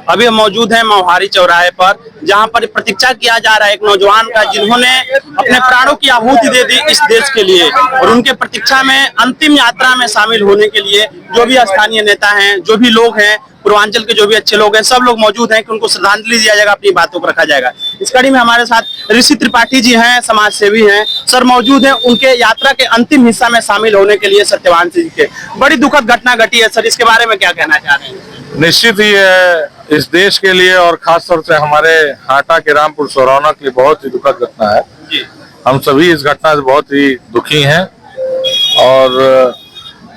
अभी हम मौजूद हैं मोहारी चौराहे पर, जहां पर प्रतीक्षा किया जा रहा है एक नौजवान का, जिन्होंने अपने प्राणों की आहुति दे दी इस देश के लिए, और उनके प्रतीक्षा में अंतिम यात्रा में शामिल होने के लिए जो भी स्थानीय नेता हैं, जो भी लोग हैं, पूर्वांचल के जो भी अच्छे लोग हैं, सब लोग मौजूद हैं कि उनको श्रद्धांजलि दिया जाएगा, अपनी बातों को रखा जाएगा। इस कड़ी में हमारे साथ ऋषि त्रिपाठी जी हैं, समाज सेवी हैं, सर मौजूद हैं उनके यात्रा के अंतिम हिस्सा में शामिल होने के लिए। सत्यवान सिंह के बड़ी दुखद घटना घटी है सर, इसके बारे में क्या कहना चाह रहे हैं? निश्चित ही है इस देश के लिए और खासतौर से हमारे हाटा के रामपुर सोरौना के लिए बहुत ही दुखद घटना है जी। हम सभी इस घटना से बहुत ही दुखी हैं और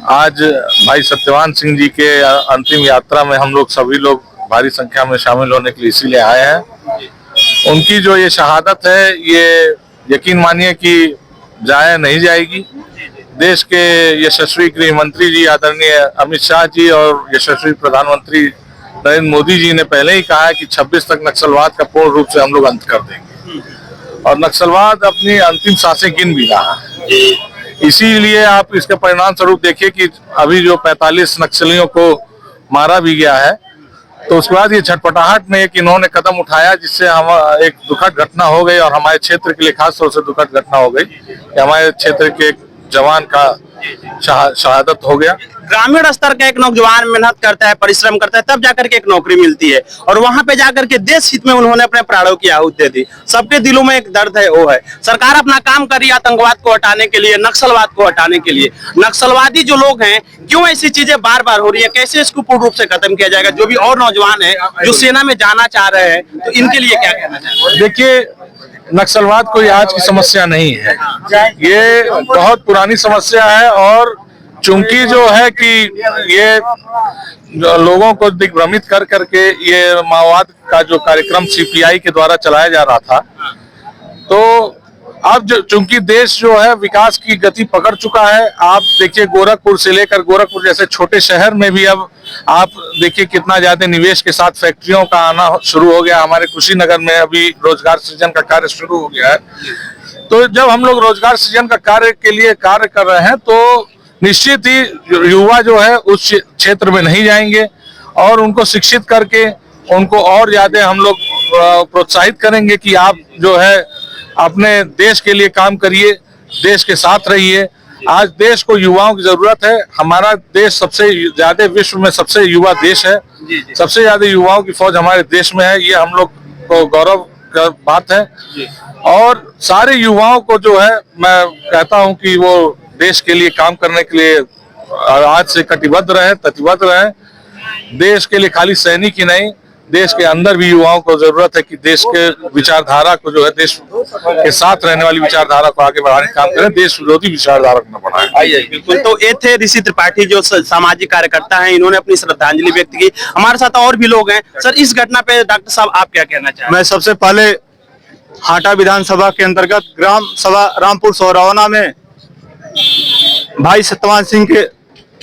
आज भाई सत्यवान सिंह जी के अंतिम यात्रा में हम लोग सभी लोग भारी संख्या में शामिल होने के लिए इसीलिए आए हैं। उनकी जो ये शहादत है, ये यकीन मानिए कि जाया नहीं जाएगी। देश के यशस्वी गृह मंत्री जी आदरणीय अमित शाह जी और यशस्वी प्रधानमंत्री नरेंद्र मोदी जी ने पहले ही कहा है कि 26 तक नक्सलवाद का पूर्ण रूप से हम लोग अंत कर देंगे, और नक्सलवाद अपनी अंतिम सांसें गिन भी रहा है। इसीलिए आप इसके परिणाम स्वरूप देखिए कि अभी जो 45 नक्सलियों को मारा भी गया है, तो उसके बाद ये छटपटाहट में एक इन्होंने कदम उठाया जिससे हम एक दुखद घटना हो गई, और हमारे क्षेत्र के लिए खास तौर से दुखद घटना हो गई कि हमारे क्षेत्र के एक जवान का शहादत हो गया। ग्रामीण स्तर का एक नौजवान मेहनत करता है, परिश्रम करता है, तब जाकर के एक नौकरी मिलती है, और वहां पे जाकर के देश हित में उन्होंने अपने प्राणों की आहुति दे दी। सबके दिलों में एक दर्द है, वो है सरकार अपना काम कर रही है आतंकवाद को हटाने के लिए, नक्सलवाद को हटाने के लिए। नक्सलवादी जो लोग हैं, क्यों ऐसी चीजें बार बार हो रही है, कैसे इसको पूर्ण रूप से खत्म किया जाएगा? जो भी और नौजवान है जो सेना में जाना चाह रहे हैं, तो इनके लिए क्या कहना चाहिए? देखिए, नक्सलवाद कोई आज की समस्या नहीं है, ये बहुत पुरानी समस्या है, और चूंकि जो है कि ये लोगों को दिग्भ्रमित कर करके ये माओवाद का जो कार्यक्रम सीपीआई के द्वारा चलाया जा रहा था, तो अब चूंकि देश जो है विकास की गति पकड़ चुका है। आप देखिए गोरखपुर से लेकर गोरखपुर जैसे छोटे शहर में भी अब आप देखिए कितना ज्यादा निवेश के साथ फैक्ट्रियों का आना शुरू हो गया। हमारे कुशीनगर में अभी रोजगार सृजन का कार्य शुरू हो गया है। तो जब हम लोग रोजगार सृजन का कार्य के लिए कार्य कर रहे हैं, तो निश्चित ही युवा जो है उस क्षेत्र में नहीं जाएंगे, और उनको शिक्षित करके उनको और ज्यादा हम लोग प्रोत्साहित करेंगे कि आप जो है अपने देश के लिए काम करिए, देश के साथ रहिए। आज देश को युवाओं की जरूरत है। हमारा देश सबसे ज्यादा विश्व में सबसे युवा देश है, सबसे ज्यादा युवाओं की फौज हमारे देश में है। ये हम लोग को गौरव का बात है, और सारे युवाओं को जो है मैं कहता हूं कि वो देश के लिए काम करने के लिए आज से कटिबद्ध रहे, प्रतिबद्ध रहे। देश के लिए खाली सैनिक ही नहीं, देश के अंदर भी युवाओं को जरूरत है कि देश के विचारधारा को जो है देश के साथ रहने वाली विचारधारा को आगे बढ़ाने का काम करें, देश विरोधी विचारधारा को न बढ़ाएं। आइए, बिल्कुल। तो ये थे ऋषि त्रिपाठी जो सामाजिक कार्यकर्ता हैं, इन्होंने अपनी श्रद्धांजलि व्यक्त की। हमारे साथ और भी लोग हैं। सर, इस घटना पे डॉक्टर साहब आप क्या कहना चाहेंगे? मैं सबसे पहले हाटा विधानसभा के अंतर्गत ग्राम सभा रामपुर सोरौना में भाई सत्यवान सिंह के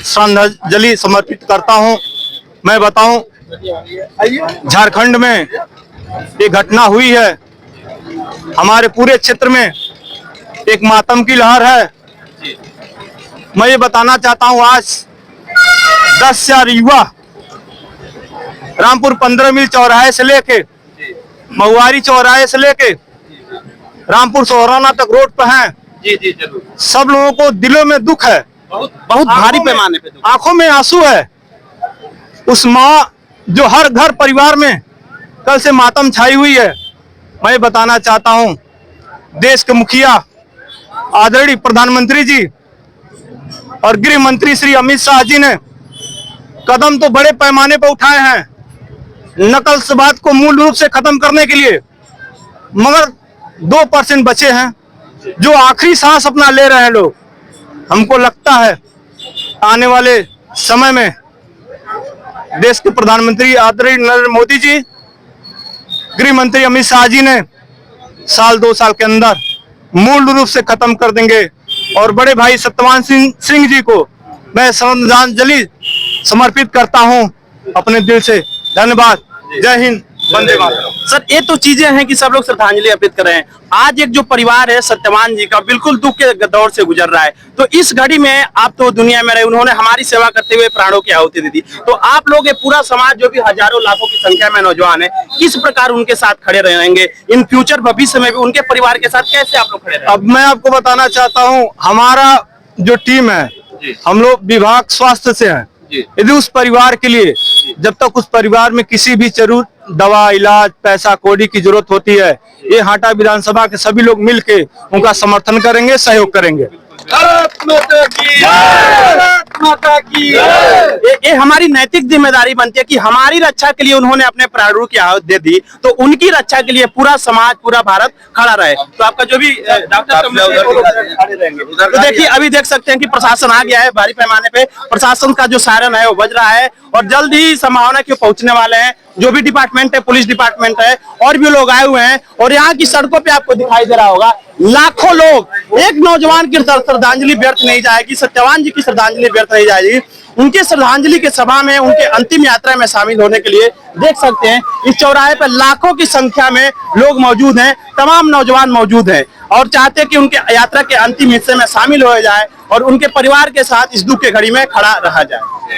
श्रद्धांजलि समर्पित करता हूं। मैं बताऊं, झारखंड में ये घटना हुई है, हमारे पूरे क्षेत्र में एक मातम की लहर है। मैं ये बताना चाहता हूं, आज 10,000 युवा रामपुर 15 मील चौराहे से लेके महुआरी चौराहे से लेके रामपुर सोहराना तक रोड पर हैं। जी जी जरूर। सब लोगों को दिलों में दुख है, बहुत भारी पैमाने पे, आंखों में आंसू है। उस माँ जो हर घर परिवार में कल से मातम छाई हुई है। मैं बताना चाहता हूं, देश के मुखिया आदरणीय प्रधानमंत्री जी और गृह मंत्री श्री अमित शाह जी ने कदम तो बड़े पैमाने पर उठाए हैं नक्सलवाद को मूल रूप से खत्म करने के लिए, मगर 2% बचे हैं जो आखिरी सांस अपना ले रहे हैं लोग। हमको लगता है आने वाले समय में देश के प्रधानमंत्री आदरणीय नरेंद्र मोदी जी, गृह मंत्री अमित शाह जी ने साल 2 साल के अंदर मूल रूप से खत्म कर देंगे। और बड़े भाई सत्यवान सिंह जी को मैं श्रद्धांजलि समर्पित करता हूं अपने दिल से। धन्यवाद। जय हिंद, वंदे मातरम। सर ये तो चीजें हैं कि सब लोग श्रद्धांजलि अर्पित कर रहे हैं। आज एक जो परिवार है सत्यवान जी का बिल्कुल दुख के दौर से गुजर रहा है, तो इस घड़ी में आप तो दुनिया में रहे, उन्होंने हमारी सेवा करते हुए प्राणों की आहुति दे दी, तो आप लोग ये पूरा समाज जो भी हजारों लाखों की संख्या में नौजवान है, किस प्रकार उनके साथ खड़े रहेंगे इन फ्यूचर भविष्य में भी उनके परिवार के साथ कैसे आप लोग खड़े रहेंगे? अब मैं आपको बताना चाहता हूँ, हमारा जो टीम है, हम लोग विभाग स्वास्थ्य से हैं। यदि उस परिवार के लिए जब तक उस परिवार में किसी भी जरूर दवा, इलाज, पैसा कौड़ी की जरूरत होती है, ये हाटा विधानसभा के सभी लोग मिलके उनका समर्थन करेंगे, सहयोग करेंगे। भारत माता की जय, भारत माता की जय। ये हमारी नैतिक जिम्मेदारी बनती है कि हमारी रक्षा के लिए उन्होंने अपने प्राणों की आहुति दे दी, तो उनकी रक्षा के लिए पूरा समाज, पूरा भारत खड़ा रहे। तो आपका जो भी डॉक्टर खड़े रहेंगे। तो देखिए अभी देख सकते हैं कि प्रशासन आ गया है, भारी पैमाने पे प्रशासन का जो सायरन है वो बज रहा है और जल्द ही संभावना के पहुंचने वाले हैं। जो भी डिपार्टमेंट है, पुलिस डिपार्टमेंट है और भी लोग आए हुए हैं और यहाँ की सड़कों पे आपको दिखाई दे रहा होगा लाखों लोग। एक नौजवान की श्रद्धांजलि व्यर्थ नहीं जाएगी, सत्यवान जी की श्रद्धांजलि व्यर्थ नहीं जाएगी। उनके श्रद्धांजलि के सभा में, उनके अंतिम यात्रा में शामिल होने के लिए देख सकते हैं इस चौराहे पर लाखों की संख्या में लोग मौजूद हैं, तमाम नौजवान मौजूद हैं और चाहते हैं कि उनके यात्रा के अंतिम हिस्से में शामिल हो जाए और उनके परिवार के साथ इस दुख के घड़ी में खड़ा रहा जाए।